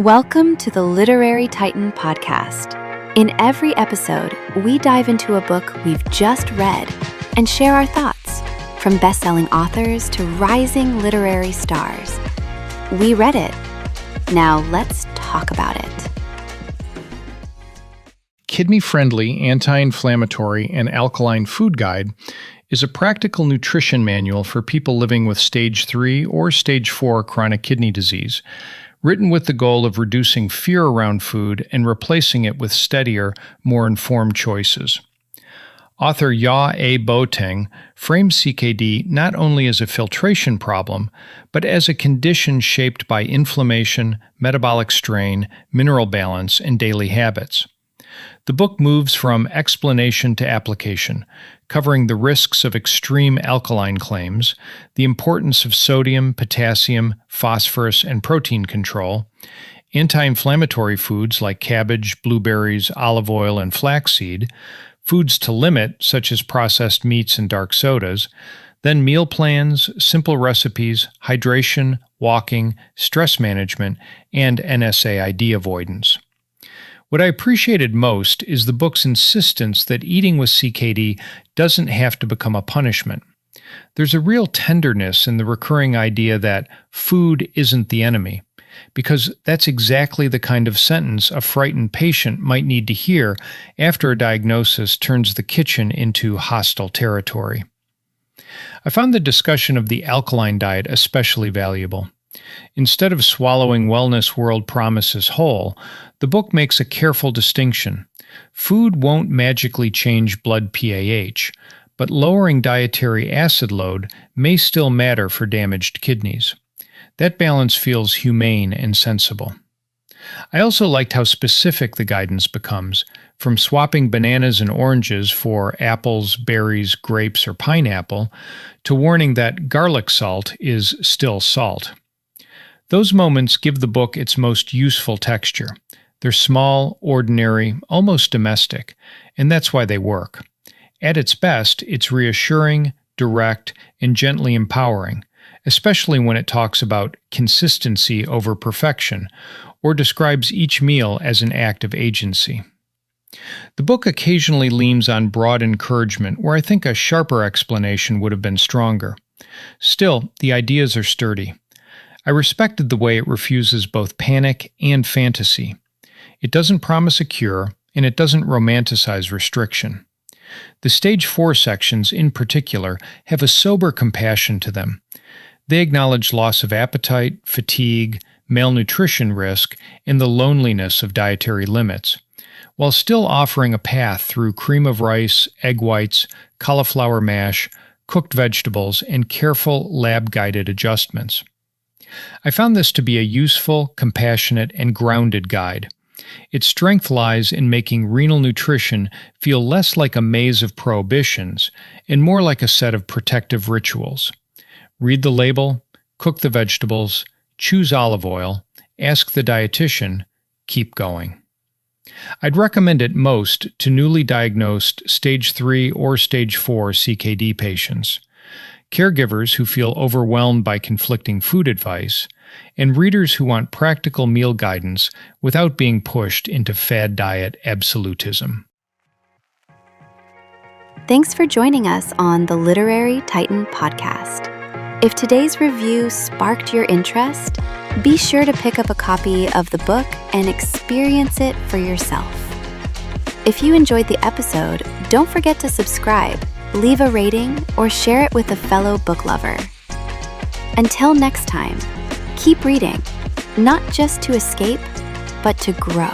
Welcome to the Literary Titan podcast. In every episode, we dive into a book we've just read and share our thoughts, from best-selling authors to rising literary stars. We read it. Now let's talk about it. Kidney-friendly, anti-inflammatory, and alkaline food guide is a practical nutrition manual for people living with stage 3 or stage 4 chronic kidney disease, written with the goal of reducing fear around food and replacing it with steadier, more informed choices. Author Ya A. Boateng frames CKD not only as a filtration problem, but as a condition shaped by inflammation, metabolic strain, mineral balance, and daily habits. The book moves from explanation to application, covering the risks of extreme alkaline claims, the importance of sodium, potassium, phosphorus, and protein control, anti-inflammatory foods like cabbage, blueberries, olive oil, and flaxseed, foods to limit, such as processed meats and dark sodas, then meal plans, simple recipes, hydration, walking, stress management, and NSAID avoidance. What I appreciated most is the book's insistence that eating with CKD doesn't have to become a punishment. There's a real tenderness in the recurring idea that food isn't the enemy, because that's exactly the kind of sentence a frightened patient might need to hear after a diagnosis turns the kitchen into hostile territory. I found the discussion of the alkaline diet especially valuable. Instead of swallowing wellness world promises whole, the book makes a careful distinction. Food won't magically change blood PAH, but lowering dietary acid load may still matter for damaged kidneys. That balance feels humane and sensible. I also liked how specific the guidance becomes, from swapping bananas and oranges for apples, berries, grapes, or pineapple, to warning that garlic salt is still salt. Those moments give the book its most useful texture. They're small, ordinary, almost domestic, and that's why they work. At its best, it's reassuring, direct, and gently empowering, especially when it talks about consistency over perfection, or describes each meal as an act of agency. The book occasionally leans on broad encouragement where I think a sharper explanation would have been stronger. Still, the ideas are sturdy. I respected the way it refuses both panic and fantasy. It doesn't promise a cure, and it doesn't romanticize restriction. The stage 4 sections, in particular, have a sober compassion to them. They acknowledge loss of appetite, fatigue, malnutrition risk, and the loneliness of dietary limits, while still offering a path through cream of rice, egg whites, cauliflower mash, cooked vegetables, and careful lab-guided adjustments. I found this to be a useful, compassionate, and grounded guide. Its strength lies in making renal nutrition feel less like a maze of prohibitions and more like a set of protective rituals. Read the label, cook the vegetables, choose olive oil, ask the dietitian, keep going. I'd recommend it most to newly diagnosed stage 3 or stage 4 CKD patients, caregivers who feel overwhelmed by conflicting food advice, and readers who want practical meal guidance without being pushed into fad diet absolutism. Thanks for joining us on the Literary Titan podcast. If today's review sparked your interest, be sure to pick up a copy of the book and experience it for yourself. If you enjoyed the episode, don't forget to subscribe, leave a rating, or share it with a fellow book lover. Until next time, keep reading, not just to escape, but to grow.